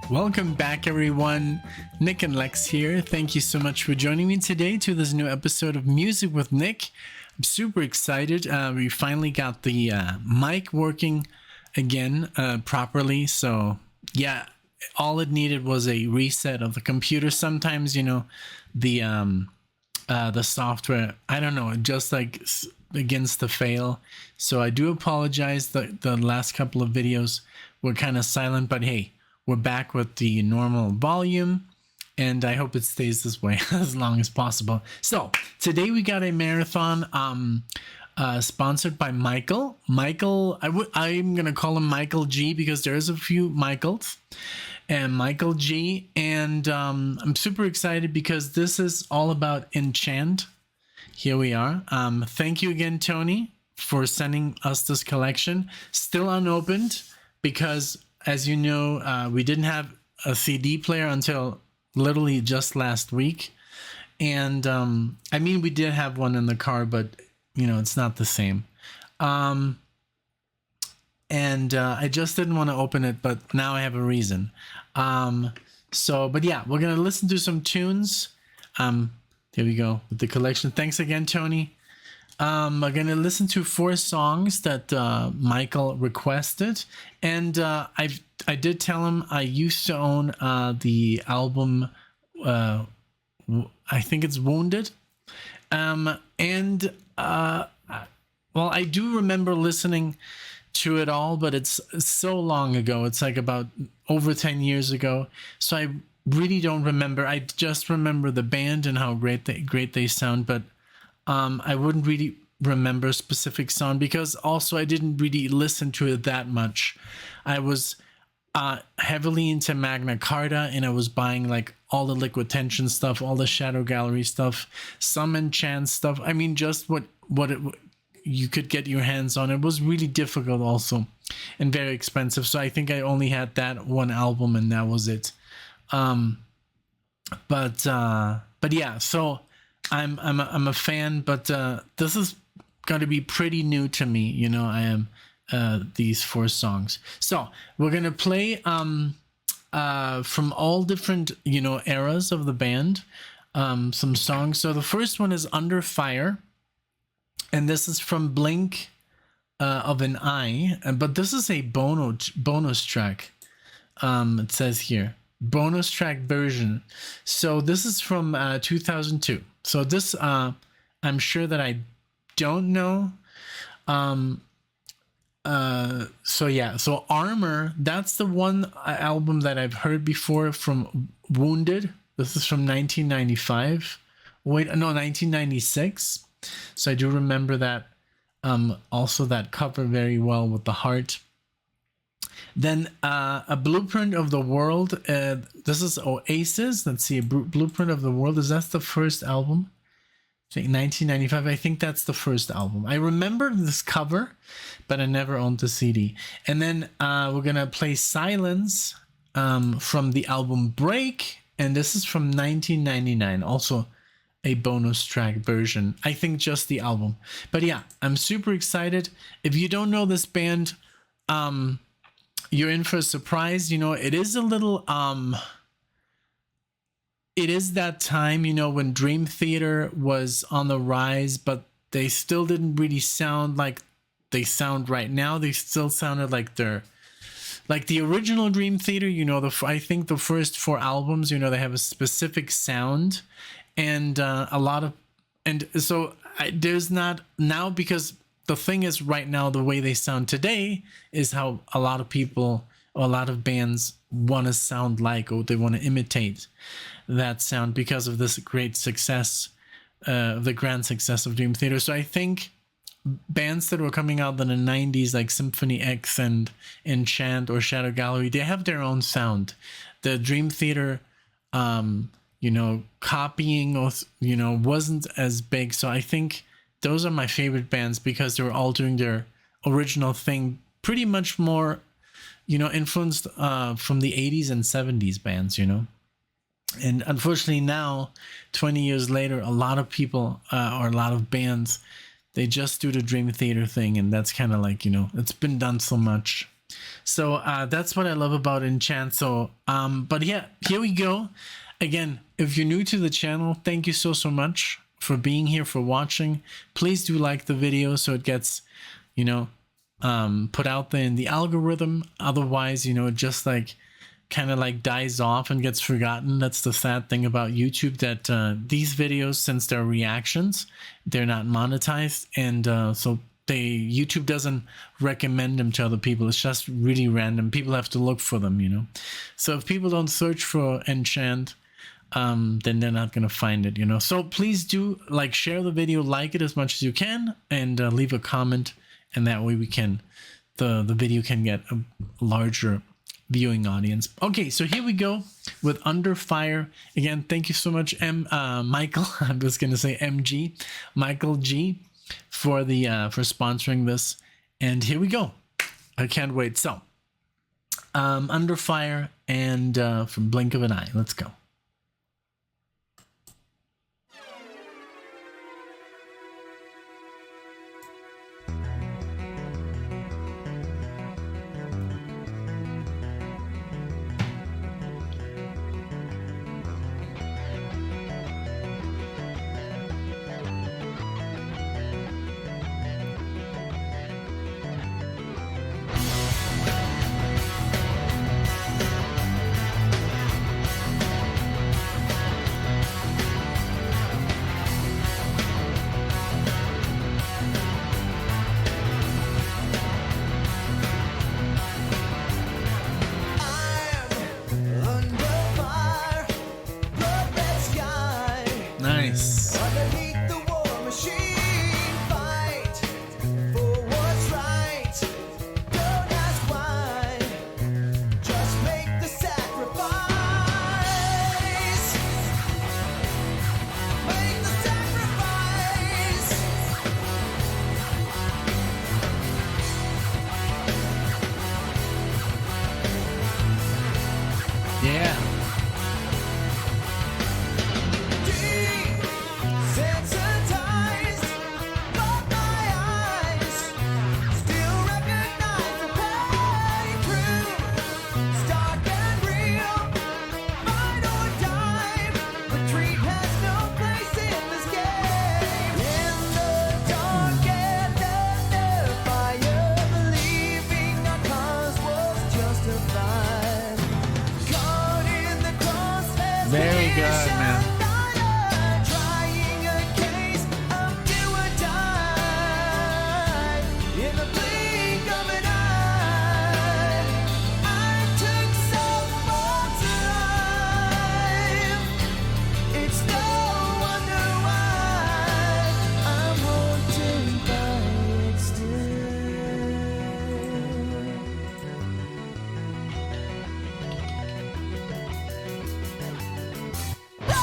Welcome back, everyone. NicknLex here. Thank you so much for joining me today to this new episode of Music with Nick. I'm super excited. We finally got the mic working again properly. So yeah, all it needed was a reset of the computer. Sometimes, you know, the software, I don't know, it just like begins to fail. So I do apologize. The last couple of videos were kind of silent, but hey, we're back with the normal volume, and I hope it stays this way as long as possible. So today we got a marathon sponsored by Michael. I'm gonna call him Michael G because there's a few Michaels, and Michael G. And I'm super excited because this is all about Enchant. Here we are. Thank you again, Tony, for sending us this collection. Still unopened because, as you know, we didn't have a CD player until literally just last week. And I mean, we did have one in the car, but, you know, it's not the same. I just didn't want to open it, but now I have a reason. But yeah, we're going to listen to some tunes. Here we go with the collection. Thanks again, Tony. I'm going to listen to 4 songs that Michael requested, and I did tell him I used to own the album, I think it's Wounded, well, I do remember listening to it all, but it's so long ago. It's like about over 10 years ago, so I really don't remember. I just remember the band and how great they sound, but I wouldn't really remember a specific song because also I didn't really listen to it that much. I was heavily into Magna Carta, and I was buying like all the Liquid Tension stuff, all the Shadow Gallery stuff, some Enchant stuff. I mean, just what you could get your hands on. It was really difficult also and very expensive. So I think I only had that one album and that was it. But yeah, so I'm a fan, but this is going to be pretty new to me. You know, I am these 4 songs. So we're gonna play from all different, you know, eras of the band, some songs. So the first one is Under Fire, and this is from Blink of an Eye, but this is a bonus track. It says here bonus track version. So this is from 2002. So this I'm sure that I don't know. So yeah, so Armour, that's the one album that I've heard before from Wounded. This is from 1995. Wait, no, 1996. So I do remember that, also that cover very well with the heart. Then A Blueprint of the World. This is Oasis. Let's see, Blueprint of the World. Is that the first album? 1995. I think that's the first album. I remember this cover, but I never owned the CD. And then we're gonna play Silence from the album Break, and this is from 1999. Also a bonus track version. I think just the album. But yeah, I'm super excited. If you don't know this band, you're in for a surprise. You know, it is a little it is that time, you know, when Dream Theater was on the rise, but they still didn't really sound like they sound right now. They still sounded like they're like the original Dream Theater. You know, I think the first 4 albums, you know, they have a specific sound, and a lot of, and so there's not now, because the thing is right now the way they sound today is how a lot of people, or a lot of bands want to sound like, or they want to imitate that sound because of this great success, the grand success of Dream Theater. So I think bands that were coming out in the 90s, like Symphony X and Enchant or Shadow Gallery, they have their own sound. The Dream Theater, you know, copying or, you know, wasn't as big. So I think those are my favorite bands because they were all doing their original thing, pretty much more, you know, influenced from the 80s and 70s bands, you know. And unfortunately now, 20 years later, a lot of people or a lot of bands, they just do the Dream Theater thing, and that's kind of like, you know, it's been done so much. So that's what I love about Enchant. So but yeah, here we go. Again, if you're new to the channel, thank you so much for being here, for watching. Please do like the video so it gets, you know, put out there in the algorithm. Otherwise, you know, it just like kind of like dies off and gets forgotten. That's the sad thing about YouTube, that these videos, since they're reactions, they're not monetized, and so YouTube doesn't recommend them to other people. It's just really random. People have to look for them, you know. So if people don't search for Enchant, then they're not gonna find it, you know. So please do like, share the video, like it as much as you can, and leave a comment, and that way we can the video can get a larger viewing audience. Okay, so here we go with Under Fire. Again, thank you so much, Michael. I'm just gonna say MG, Michael G, for the for sponsoring this. And here we go. I can't wait. So Under Fire, and from Blink of an Eye. Let's go. Nice. Underneath the war machine, fight for what's right. Don't ask why, just make the sacrifice. Make the sacrifice. Yeah. Sensitized, but my eyes still recognize the pain through. Stark and real, fight or die. Retreat has no place in this game. In the dark and under fire, believing our cause was justified. Caught in the crosshairs. Very good, man. Rise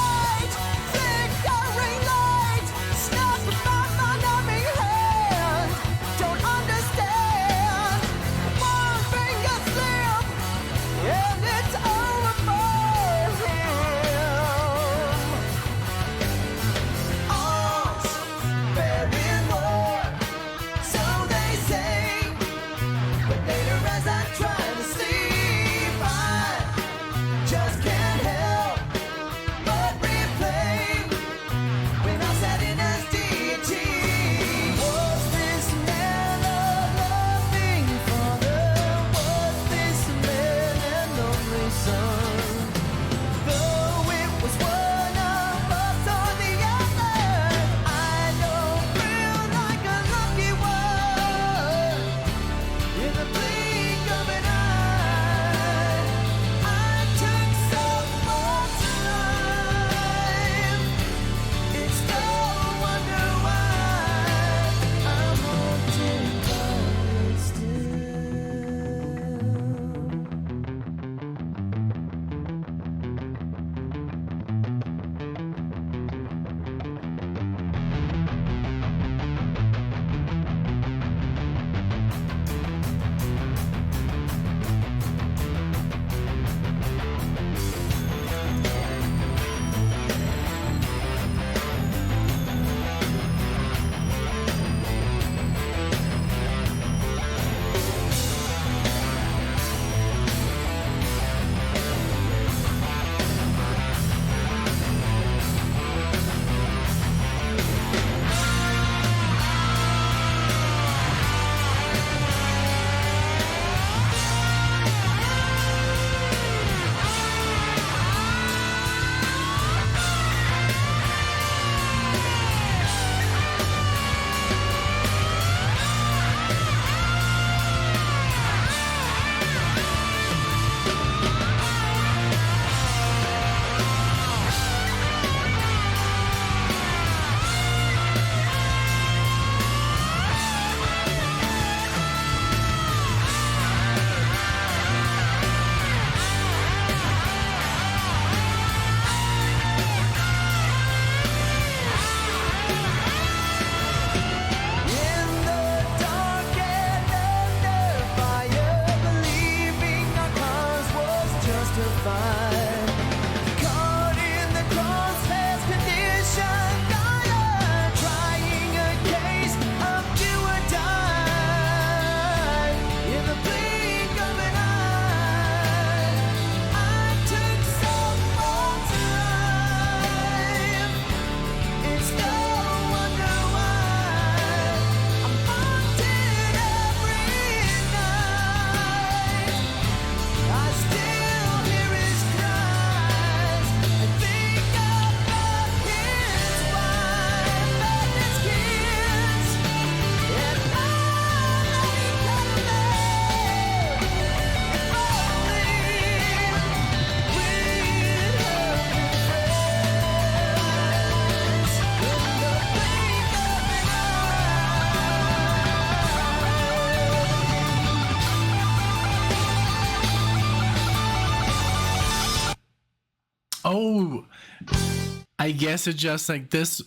I guess it just like this.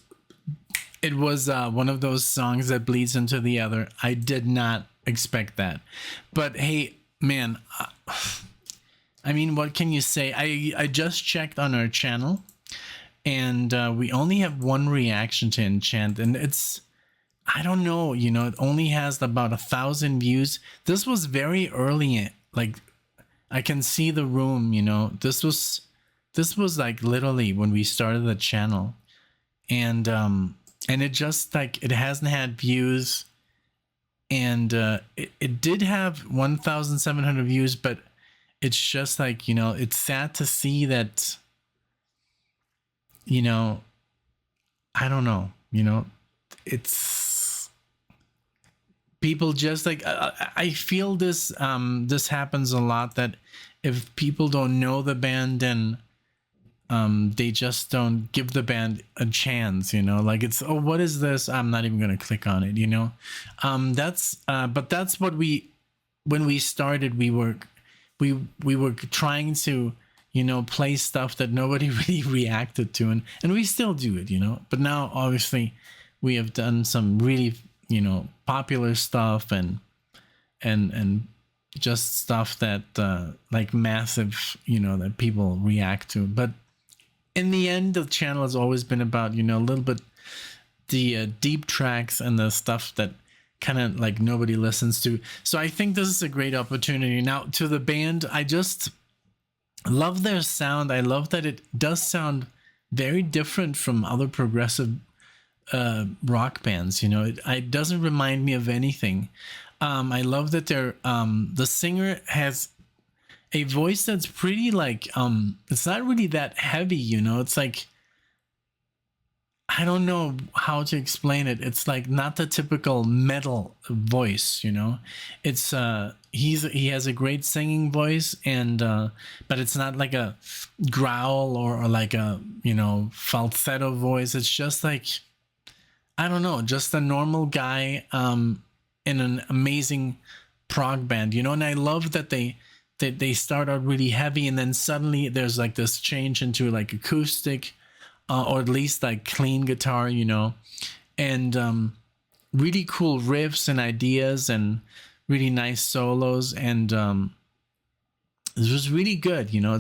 It was one of those songs that bleeds into the other. I did not expect that, but hey, man, I mean, what can you say? I just checked on our channel, and we only have one reaction to Enchant, and it's, I don't know, you know, it only has about 1,000 views. This was very early, like I can see the room, you know. This was like literally when we started the channel, and it just like, it hasn't had views, and it did have 1,700 views, but it's just like, you know, it's sad to see that, you know, I don't know, you know, it's people just like, I feel this this happens a lot, that if people don't know the band, then they just don't give the band a chance, you know, like it's, oh, what is this? I'm not even gonna click on it, you know. That's but that's what when we started, we were trying to, you know, play stuff that nobody really reacted to, and we still do it, you know. But now obviously we have done some really, you know, popular stuff, and just stuff that like massive, you know, that people react to. But in the end, the channel has always been about, you know, a little bit the deep tracks and the stuff that kind of like nobody listens to. So I think this is a great opportunity. Now, to the band, I just love their sound. I love that it does sound very different from other progressive rock bands, you know. It doesn't remind me of anything. I love that they're the singer has a voice that's pretty like it's not really that heavy, you know. It's like, I don't know how to explain it. It's like not the typical metal voice, you know. It's he has a great singing voice, and but it's not like a growl or like a, you know, falsetto voice. It's just like, I don't know, just a normal guy in an amazing prog band, you know. And I love that they start out really heavy, and then suddenly there's like this change into like acoustic, or at least like clean guitar, you know, and really cool riffs and ideas, and really nice solos, and it was really good, you know.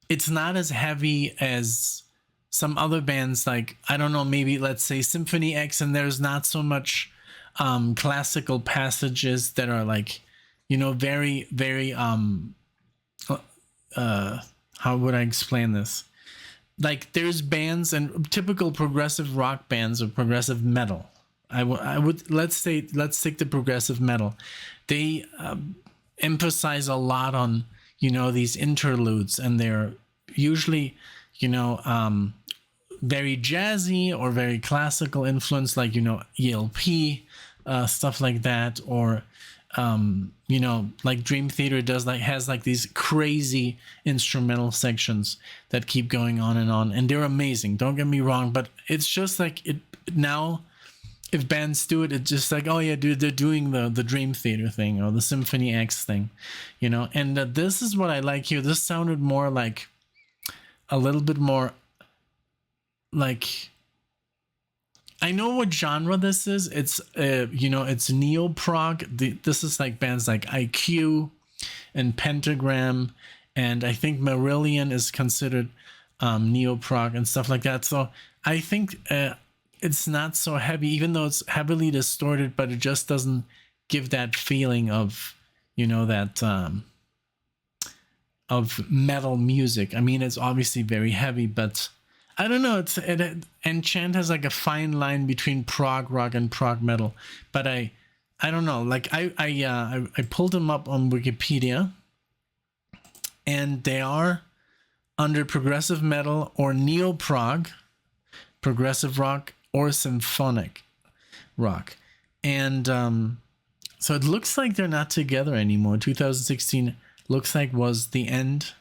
It's not as heavy as some other bands, like, I don't know, maybe let's say Symphony X, and there's not so much classical passages that are like, you know, very, very how would I explain this? Like, there's bands and typical progressive rock bands or progressive metal. I would let's stick to progressive metal. They emphasize a lot on, you know, these interludes, and they're usually, you know, very jazzy or very classical influence, like, you know, ELP, stuff like that, or you know, like Dream Theater has like these crazy instrumental sections that keep going on, and they're amazing, don't get me wrong, but it's just like, it now, if bands do it, it's just like, oh yeah, dude, they're doing the Dream Theater thing or the Symphony X thing, you know. And this is what I like here. This sounded more like a little bit more like, I know what genre this is. It's you know, it's neo prog. This is like bands like IQ and Pentagram, and I think Marillion is considered neo prog and stuff like that. So I think it's not so heavy, even though it's heavily distorted, but it just doesn't give that feeling of, you know, that of metal music. I mean, it's obviously very heavy, but I don't know. Enchant has like a fine line between prog rock and prog metal, but I don't know. Like I pulled them up on Wikipedia, and they are under progressive metal or neo prog, progressive rock, or symphonic rock, and so it looks like they're not together anymore. 2016 looks like was the end.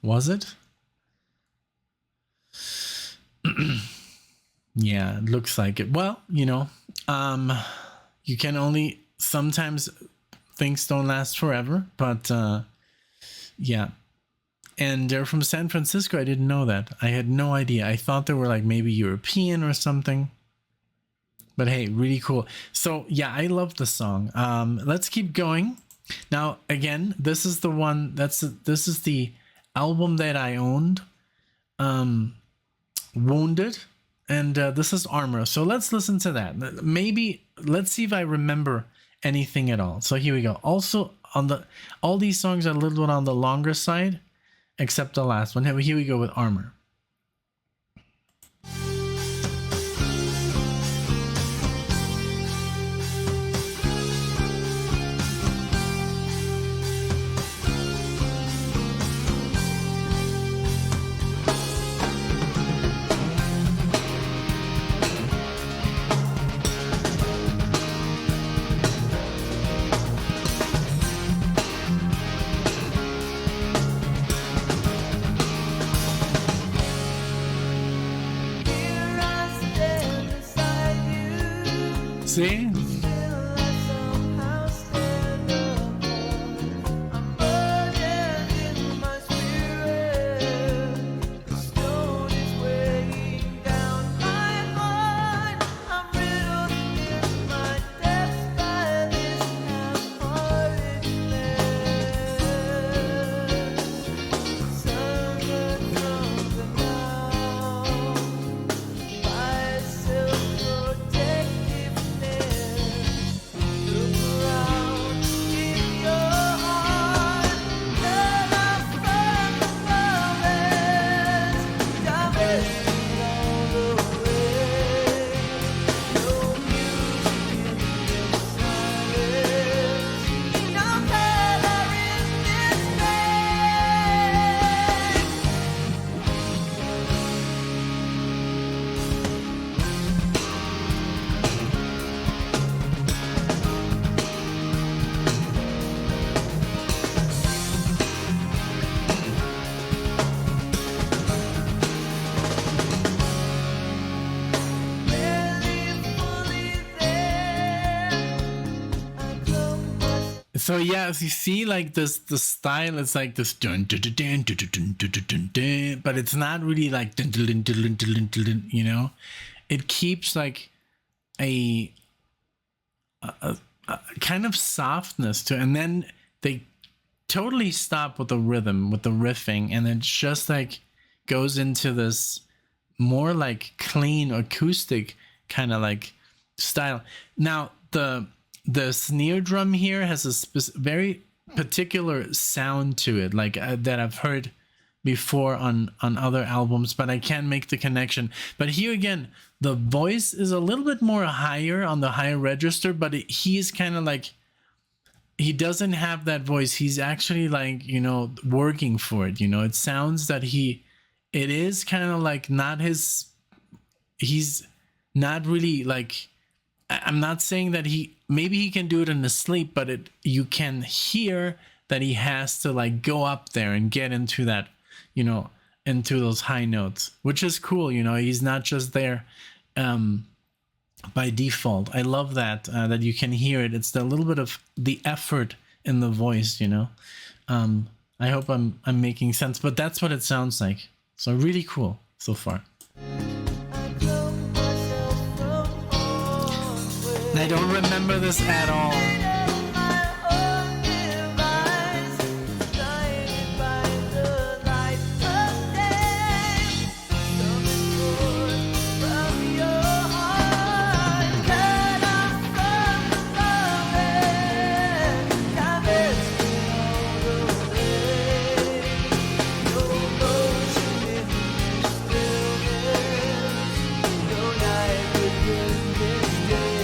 Was it? Yeah, it looks like it. Well, you know, you can only, sometimes things don't last forever, but yeah. and they're from San Francisco. I didn't know that. I had no idea. I thought they were like maybe European or something. But hey, really cool. So yeah, I love the song. Let's keep going. Now again, this is the one this is the album that I owned, Wounded, and this is Armour. So let's listen to that. Maybe let's see if I remember anything at all. So here we go. Also on all these songs are a little bit on the longer side, except the last one. Here we go with Armour. Here I stand beside you. See? Still I somehow stand apart. I'm burdened in my spirit. The stone is weighing down my heart. I'm riddled in my depths by this half-heartedness. Sunlit from the now. By self-protectiveness, look around in your heart. Turn up from the moments, divesting all the way. No music in this silence, no color in this space. Barely fully there, I close myself. So yeah, as you see, like this, the style is like this dun dun dun dun dun dun dun dun dun dun, but it's not really like dun dun dun dun dun dun dun dun, you know. It keeps like a kind of softness to it, and then they totally stop with the rhythm, with the riffing, and it just like goes into this more like clean acoustic kind of like style. Now the snare drum here has a very particular sound to it, like that I've heard before on other albums, but I can't make the connection. But here again, the voice is a little bit more higher on the higher register, but he's kind of like, he doesn't have that voice. He's actually like, you know, working for it. You know, it sounds that it is kind of like not his, he's not really like, I'm not saying that maybe he can do it in his sleep, but you can hear that he has to like go up there and get into that, you know, into those high notes, which is cool. You know, he's not just there by default. I love that, that you can hear it. It's a little bit of the effort in the voice, you know. I hope I'm making sense, but that's what it sounds like. So really cool so far. I close myself from harm's way. And I don't remember this at all. Of my own device, blinded by the light of day. Coming forth from your heart, cut off from the moment, divesting all the way. No motion in this stillness, no night within this day.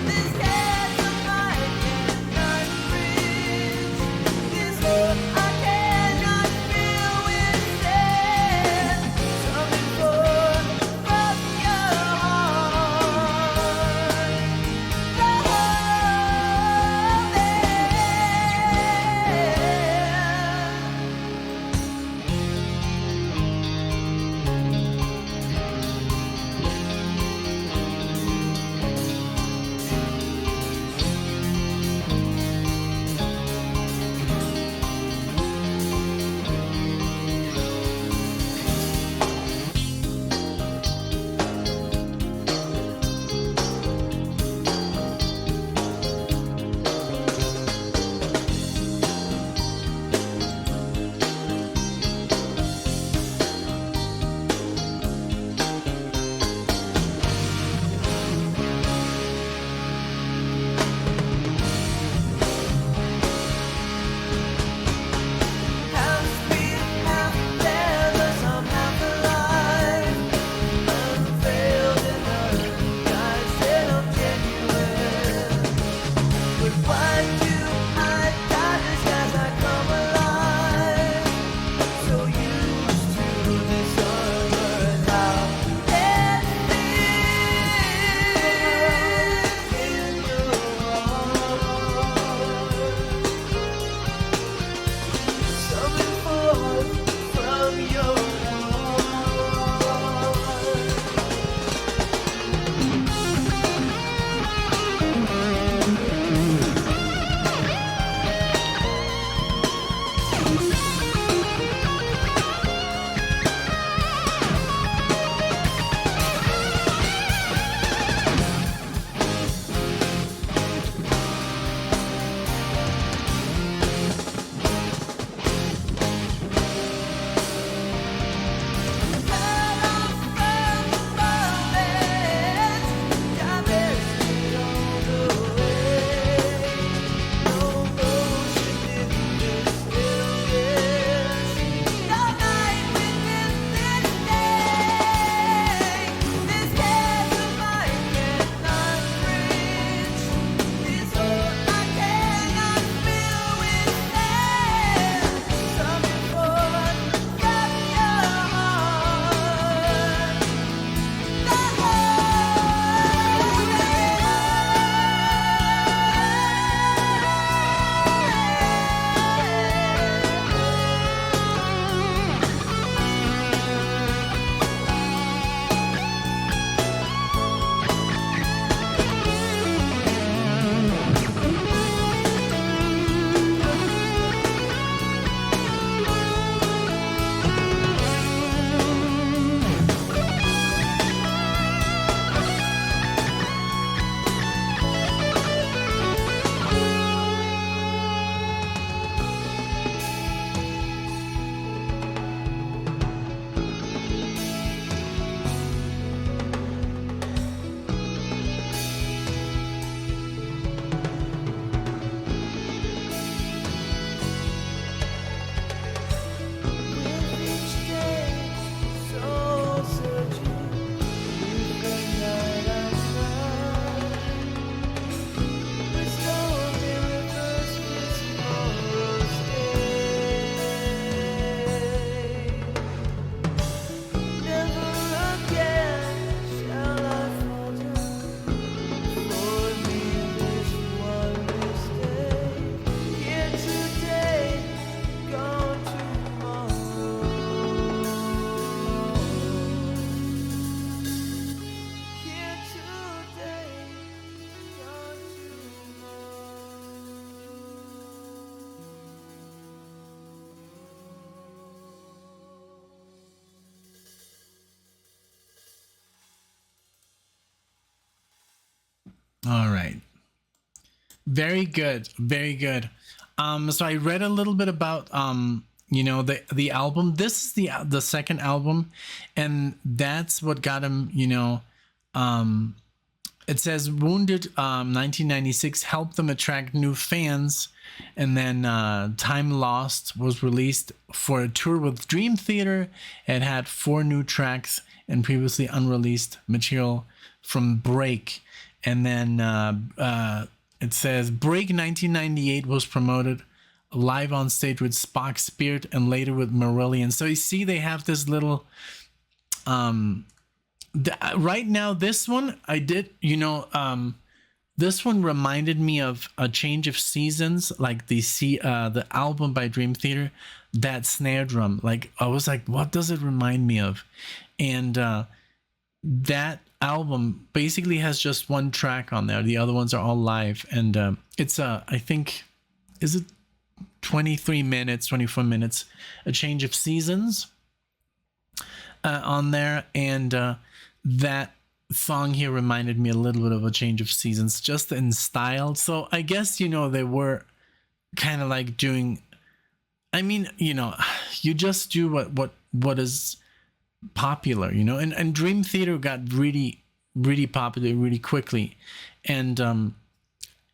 This day All right. Very good. Very good. So I read a little bit about the album. This is the second album, and that's what got him, it says Wounded 1996 helped them attract new fans, and then Time Lost was released for a tour with Dream Theater. It had 4 new tracks and previously unreleased material from Break. And then it says Break 1998 was promoted live on stage with Spock Spirit and later with Marillion. So you see they have this little right now this one I did this one reminded me of A Change of Seasons, like the album by Dream Theater. That snare drum, like I was like, what does it remind me of? And that album basically has just 1 track on there. The other ones are all live, and it's I think, is it 23 minutes, 24 minutes, A Change of Seasons on there. And that song here reminded me a little bit of A Change of Seasons, just in style. So I guess, they were kind of like doing, I mean, you just do what is popular, and Dream Theater got really, really popular really quickly. And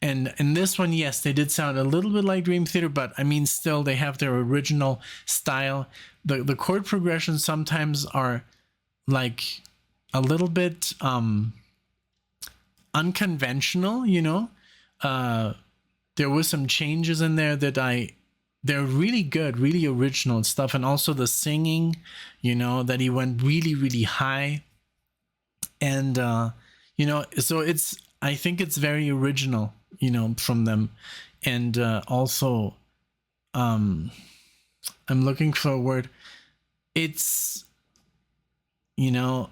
in this one, yes, they did sound a little bit like Dream Theater, but I mean, still they have their original style. The chord progressions sometimes are like a little bit unconventional, there were some changes in there that they're really good, really original stuff. And also the singing, that he went really, really high. And, so I think it's very original, from them. And also, I'm looking for a word. It's, I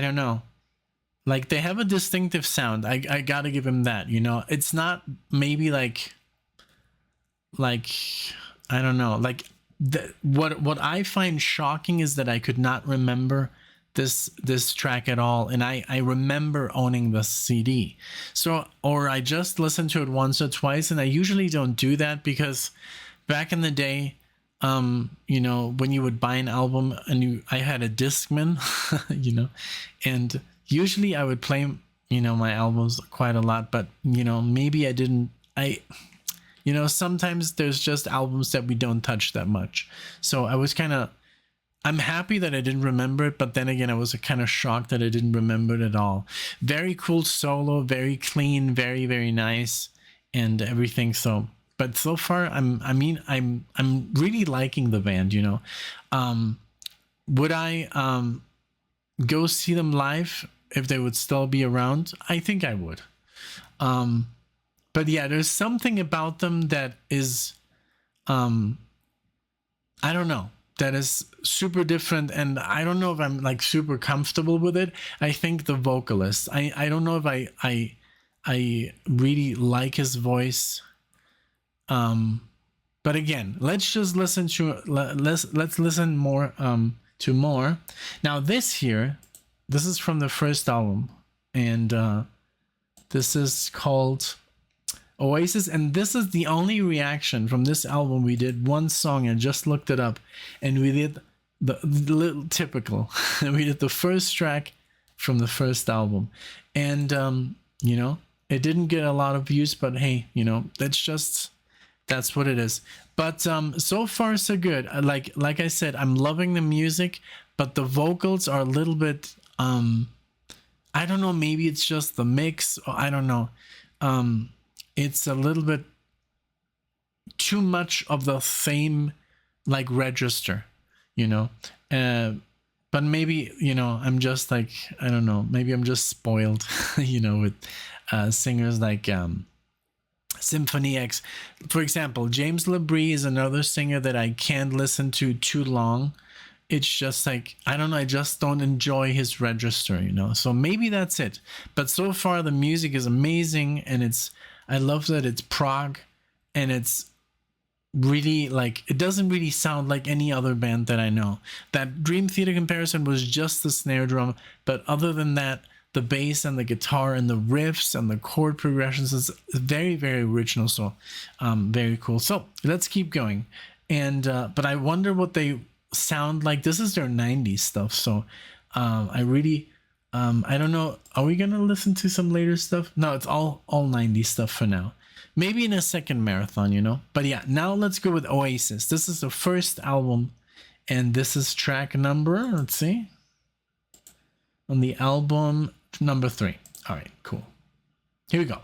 don't know. Like, they have a distinctive sound. I gotta give him that, It's not maybe like I don't know. Like, what I find shocking is that I could not remember this track at all, and I remember owning the CD. So, or I just listened to it once or twice, and I usually don't do that because back in the day, when you would buy an album and I had a Discman, and usually I would play, my albums quite a lot, but, maybe I didn't, sometimes there's just albums that we don't touch that much. So I was I'm happy that I didn't remember it, but then again, I was kind of shocked that I didn't remember it at all. Very cool solo, very clean, very, very nice, and everything. So, but so far, I'm really liking the band. Would I go see them live if they would still be around? I think I would. But yeah, there's something about them that is, I don't know, that is super different, and I don't know if I'm like super comfortable with it. I think the vocalist, I don't know if I really like his voice. But again, let's just listen to let's listen more to more. Now this is from the first album, and this is called Oasis, and this is the only reaction from this album. We did one song and just looked it up, and we did the little typical. We did the first track from the first album, and it didn't get a lot of views, but hey, that's what it is. But so far so good. Like I said, I'm loving the music, but the vocals are a little bit I don't know, maybe it's just the mix, or I don't know. It's a little bit too much of the same like register, but maybe, I'm just like, I don't know, maybe I'm just spoiled, with singers like Symphony X. For example, James LaBrie is another singer that I can't listen to too long. It's just like, I don't know, I just don't enjoy his register, so maybe that's it. But so far the music is amazing, and I love that it's prog, and it's really like, it doesn't really sound like any other band that I know. That Dream Theater comparison was just the snare drum, but other than that, the bass and the guitar and the riffs and the chord progressions is very, very original. So very cool. So let's keep going. And but I wonder what they sound like. This is their 90s stuff. So I really I don't know. Are we gonna listen to some later stuff? No, it's all 90s stuff for now. Maybe in a second marathon, you know. But yeah, now let's go with Oasis. This is the first album, and this is track number, let's see, on the album number 3. All right, cool. Here we go.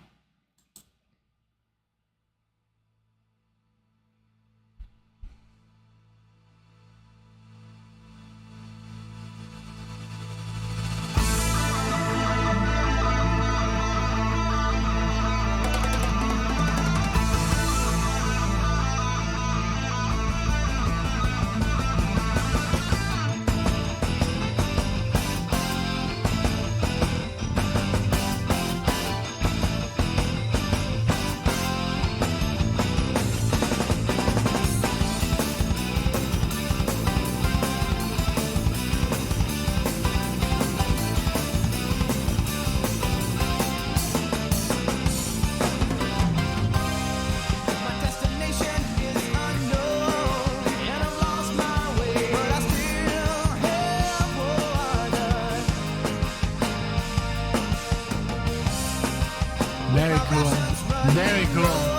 Very cool. Very cool.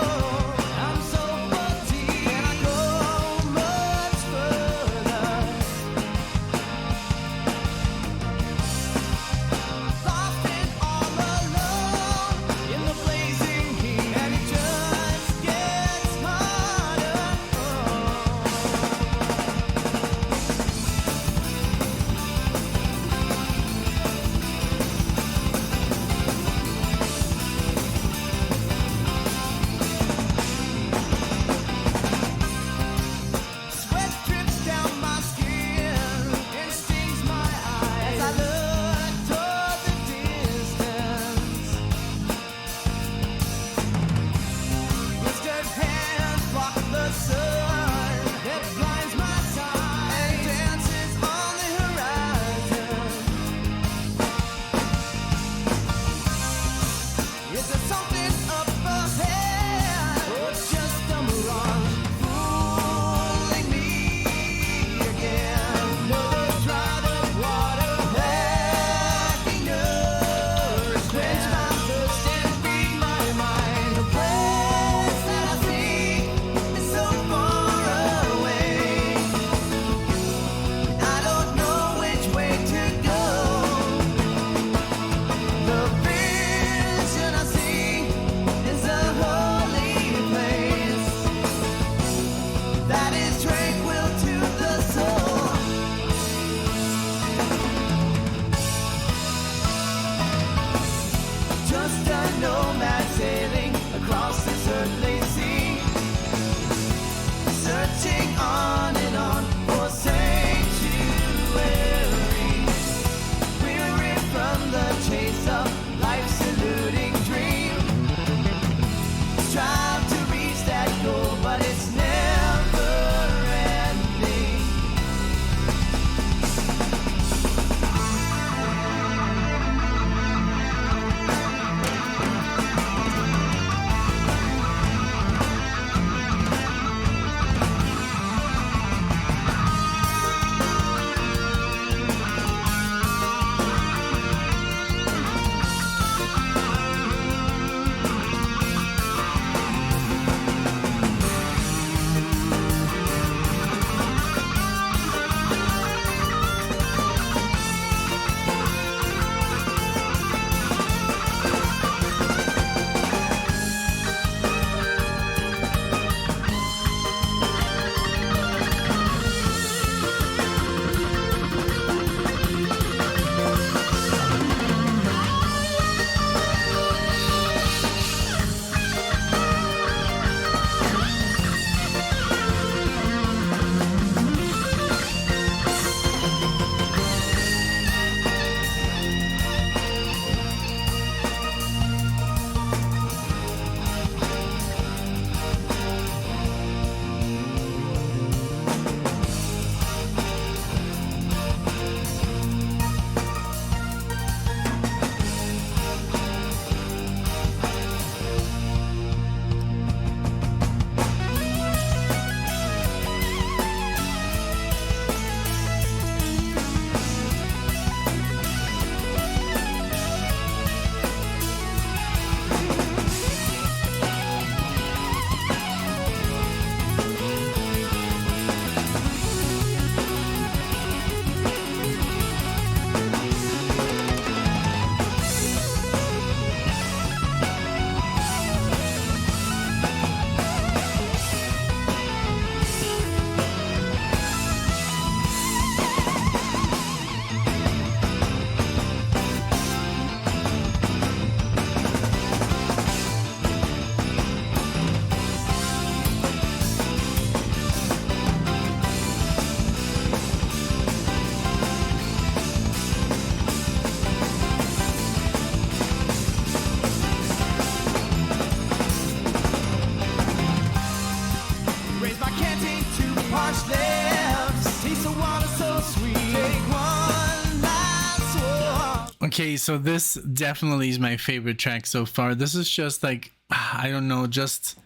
Okay, so this definitely is my favorite track so far. This is just like, I don't know, just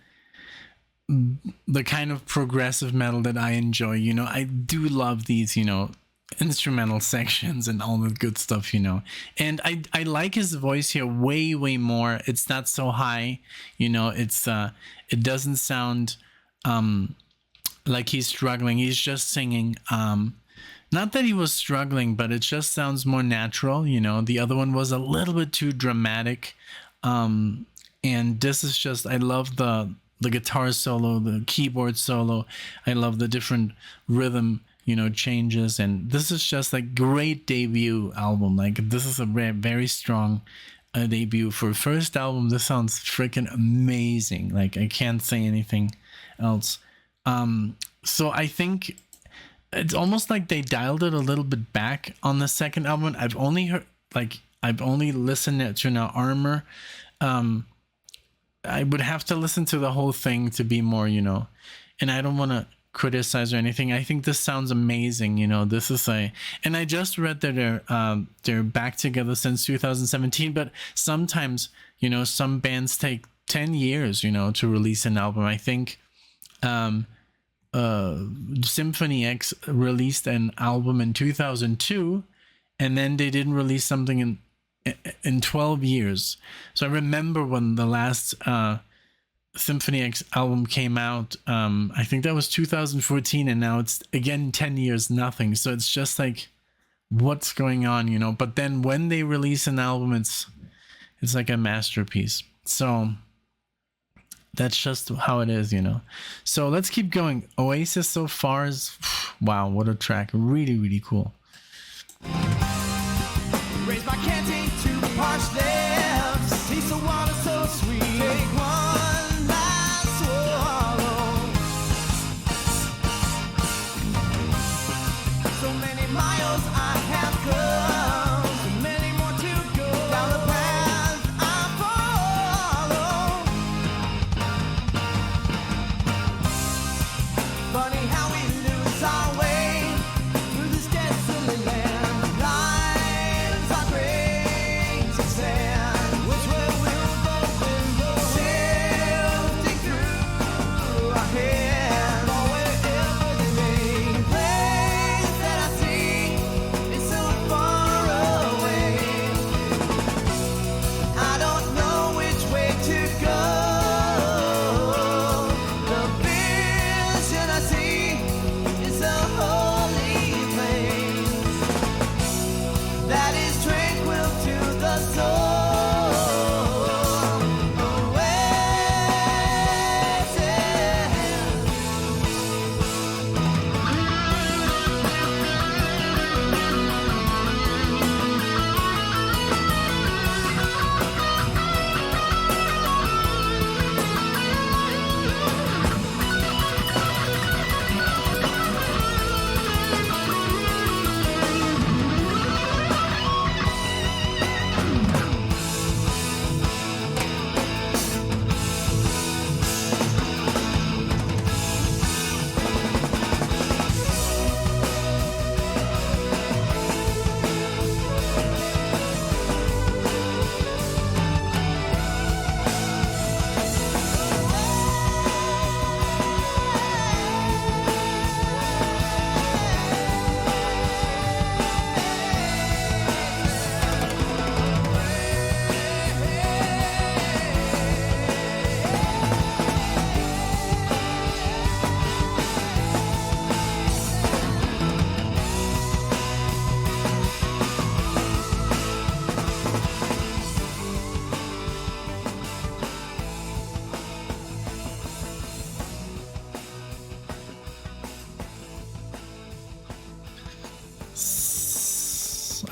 the kind of progressive metal that I enjoy. You know, I do love these, you know, instrumental sections and all the good stuff, you know. And I like his voice here way more. It's not so high, you know. It doesn't sound like he's struggling. He's just singing. Not that he was struggling, but it just sounds more natural, you know. The other one was a little bit too dramatic. And this is just, I love the guitar solo, the keyboard solo. I love the different rhythm, you know, changes. And this is just like great debut album. Like this is a very strong debut for a first album. This sounds freaking amazing. Like I can't say anything else. So I think it's almost like they dialed it a little bit back on the second album. I've only listened to now Armour. I would have to listen to the whole thing to be more, you know, and I don't want to criticize or anything. I think this sounds amazing. You know, this is and I just read that they're back together since 2017, but sometimes, you know, some bands take 10 years, you know, to release an album. I think, Symphony X released an album in 2002 and then they didn't release something in 12 years. So I remember when the last Symphony X album came out, I think that was 2014, and now it's again 10 years nothing. So it's just like, what's going on, you know? But then when they release an album, it's like a masterpiece. So that's just how it is, you know. So let's keep going. Oasis so far is, wow, what a track. Really cool. Raise my canteen to the parched lips. Taste of water so sweet. Take one last swallow. So many miles I have come, so many more to go. Down the path I follow. Funny how we lose our way through this desolate land.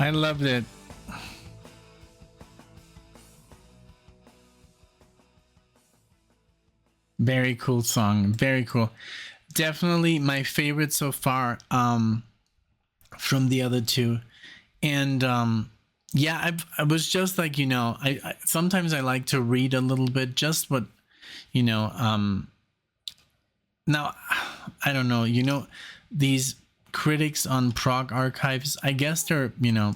I loved it. Very cool song. Very cool. Definitely my favorite so far from the other two. And yeah, I was just like, you know, I sometimes I like to read a little bit just what, you know, now I don't know, you know, these critics on Prog Archives, I guess they're, you know,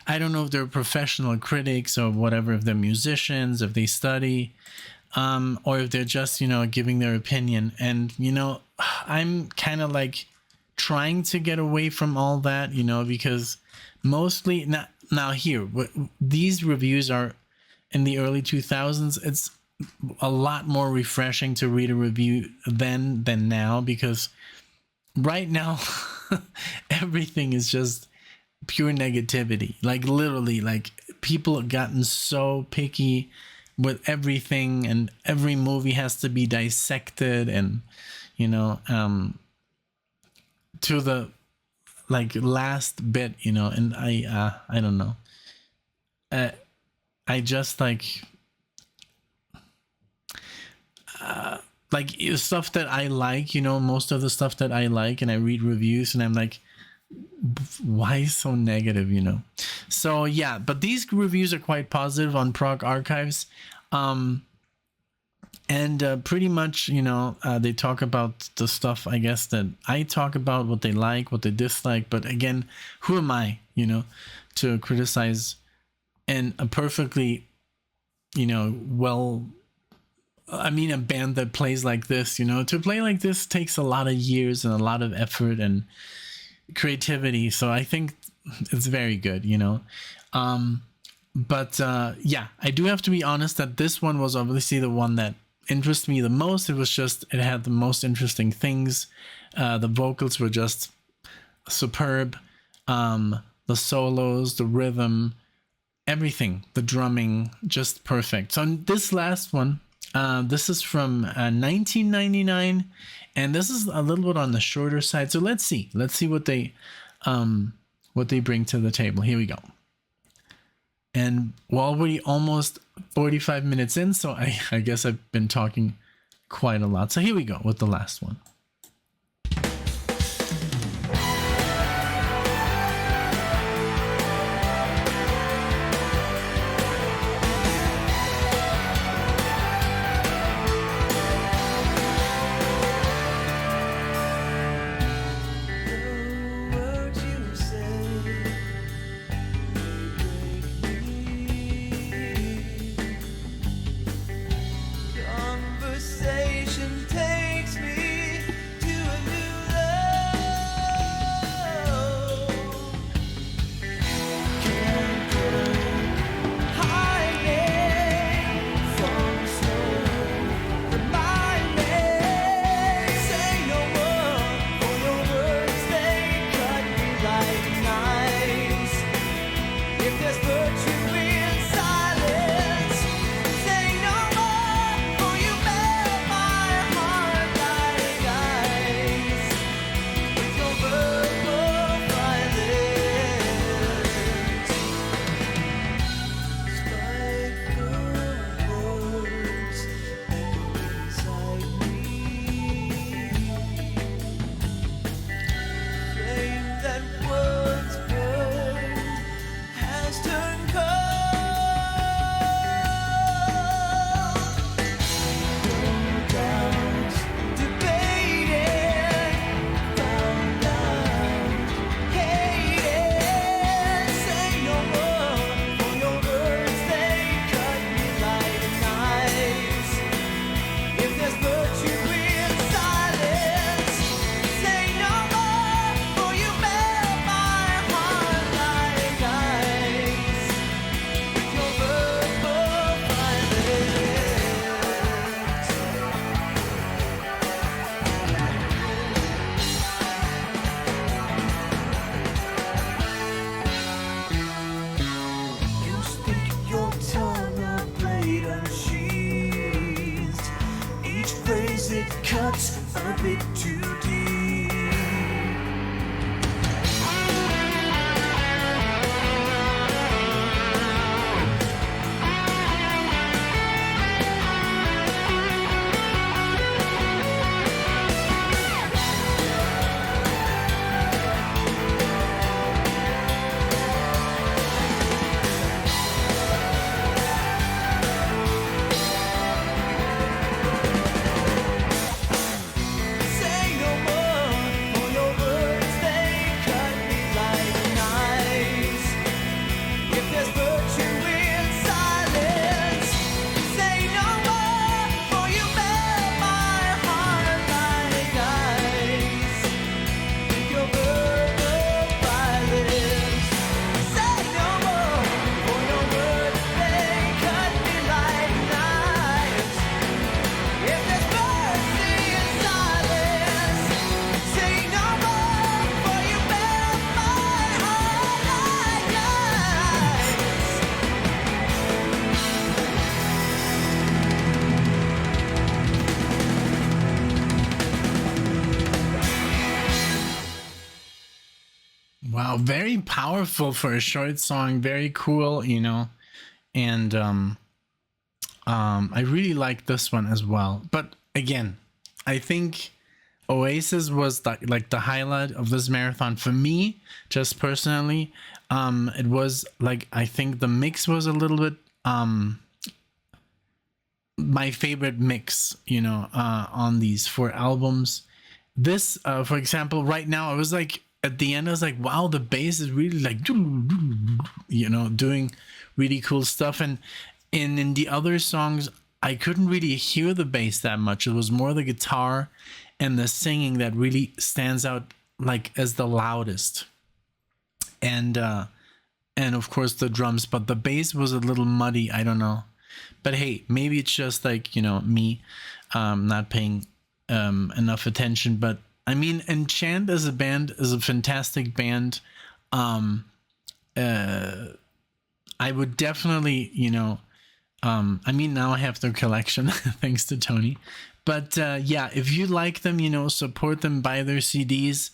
I don't know if they're professional critics or whatever, if they're musicians, if they study, or if they're just, giving their opinion. And, I'm kind of like trying to get away from all that, because mostly now here, these reviews are in the early 2000s. It's a lot more refreshing to read a review then than now, because right now everything is just pure negativity. Like literally, like people have gotten so picky with everything, and every movie has to be dissected, and to the like last bit, and I don't know. I just like stuff that I like, most of the stuff that I like, and I read reviews and I'm like, why so negative, So yeah, but these reviews are quite positive on Prog Archives. And pretty much, they talk about the stuff, I guess, that I talk about, what they like, what they dislike. But again, who am I, to criticize and a perfectly, a band that plays like this, to play like this takes a lot of years and a lot of effort and creativity. So I think it's very good, But yeah, I do have to be honest that this one was obviously the one that interested me the most. It had the most interesting things. The vocals were just superb. The solos, the rhythm, everything, the drumming, just perfect. So this last one, this is from 1999, and this is a little bit on the shorter side. So let's see what they bring to the table. Here we go. And we're already almost 45 minutes in, so I guess I've been talking quite a lot. So here we go with the last one. Conversation takes me to a new level. Can't hide it from slow reminding. Say no more, for your words they cut me like knives. If there's virtue in silence, say no more, for you melt my heart like ice. With your verbal violence, spiteful words echo inside me. Flame that once burned has turned cold. Doubts, debated, found out, hated. Say no more, for your words they cut me like knives. If there's virtue in silence, say no more, for you melt my heart like ice. With your verbal violence. You speak your tongue, a blade unsheathed. Each phrase it cuts a bit too deep. Say wow, very powerful for a short song, very cool, you know. And I really like this one as well. But again, I think Oasis was like the highlight of this marathon for me, just personally. It was like, I think the mix was a little bit my favorite mix, you know, on these 4 albums. This, for example, right now, I was like, at the end, I was like, wow, the bass is really like, you know, doing really cool stuff. And in the other songs, I couldn't really hear the bass that much. It was more the guitar and the singing that really stands out like as the loudest. And of course the drums, but the bass was a little muddy. I don't know. But hey, maybe it's just like, you know, me not paying enough attention. But I mean, Enchant as a band is a fantastic band. I would definitely, you know, I mean, now I have their collection thanks to Tony. But yeah, if you like them, you know, support them, buy their CDs.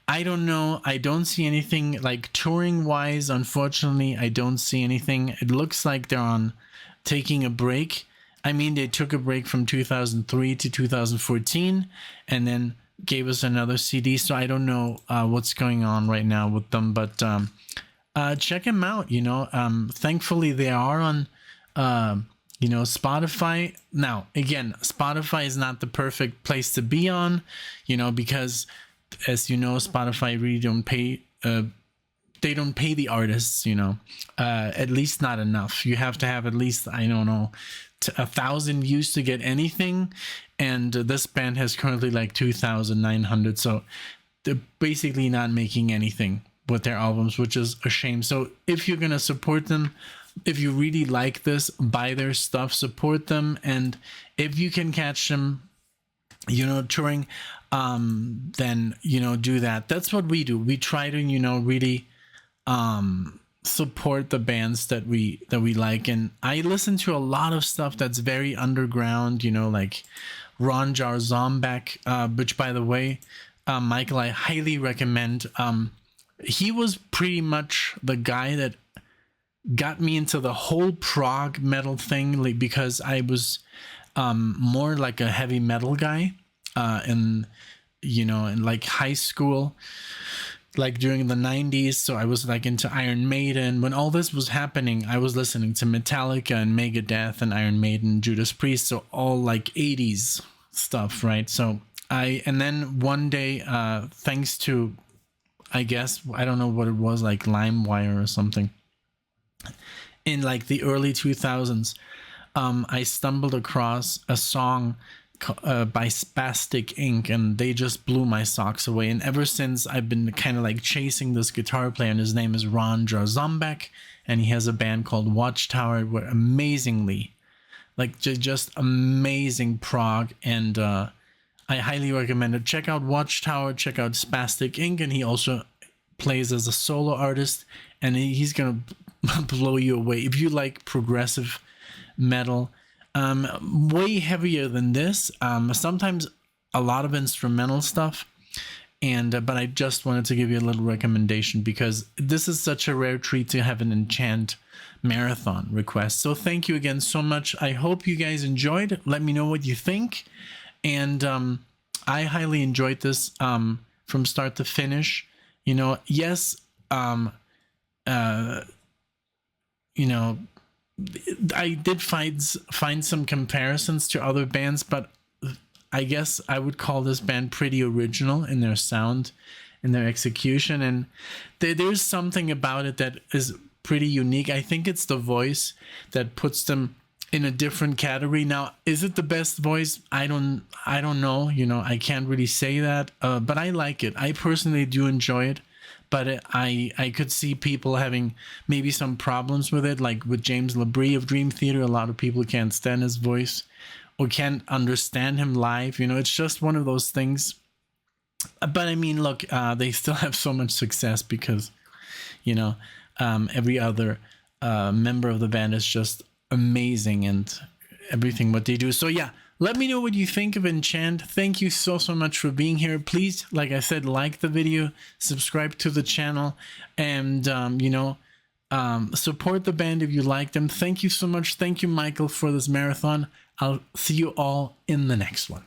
I don't know. I don't see anything like touring wise. Unfortunately, I don't see anything. It looks like they're on taking a break. I mean, they took a break from 2003 to 2014 and then gave us another CD. So I don't know what's going on right now with them, but check them out. You know, thankfully they are on, you know, Spotify. Now, again, Spotify is not the perfect place to be on, you know, because as you know, Spotify really don't pay, they don't pay the artists, you know, at least not enough. You have to have at least, I don't know, 1,000 views to get anything. And this band has currently like 2,900. So they're basically not making anything with their albums, which is a shame. So if you're going to support them, if you really like this, buy their stuff, support them. And if you can catch them, you know, touring, then, you know, do that. That's what we do. We try to, you know, really support the bands that we like. And I listen to a lot of stuff that's very underground, you know, like Ron Jar Zombek, which, by the way, Michael, I highly recommend. He was pretty much the guy that got me into the whole prog metal thing, like, because I was more like a heavy metal guy in, you know, in like high school, like during the 90's. So I was like into Iron Maiden. When all this was happening, I was listening to Metallica and Megadeth and Iron Maiden, Judas Priest, so all like 80's stuff, right? So and then one day, thanks to, I guess, I don't know what it was, like LimeWire or something, in like the early 2000s, I stumbled across a song by Spastic Inc., and they just blew my socks away. And ever since, I've been kind of like chasing this guitar player, and his name is Ron Jar Zombek, and he has a band called Watchtower, where amazingly, like just amazing prog. And I highly recommend it. Check out Watchtower, check out Spastic Inc., and he also plays as a solo artist, and he's gonna blow you away if you like progressive metal. Way heavier than this, sometimes a lot of instrumental stuff, and but I just wanted to give you a little recommendation because this is such a rare treat to have an Enchant marathon request. So thank you again so much. I hope you guys enjoyed. Let me know what you think. And I highly enjoyed this from start to finish. You know, yes, you know, I did find some comparisons to other bands, but I guess I would call this band pretty original in their sound, in their execution, and there's something about it that is pretty unique. I think it's the voice that puts them in a different category. Now, is it the best voice? I don't know. You know, I can't really say that, but I like it. I personally do enjoy it. But I could see people having maybe some problems with it, like with James Labrie of Dream Theater. A lot of people can't stand his voice or can't understand him live. You know, it's just one of those things. But I mean, look, they still have so much success because, you know, every other member of the band is just amazing and everything what they do. So yeah, Let me know what you think of Enchant. Thank you so much for being here. Please, like I said, like the video, subscribe to the channel, and support the band if you like them. Thank you so much. Thank you, Michael, for this marathon. I'll see you all in the next one.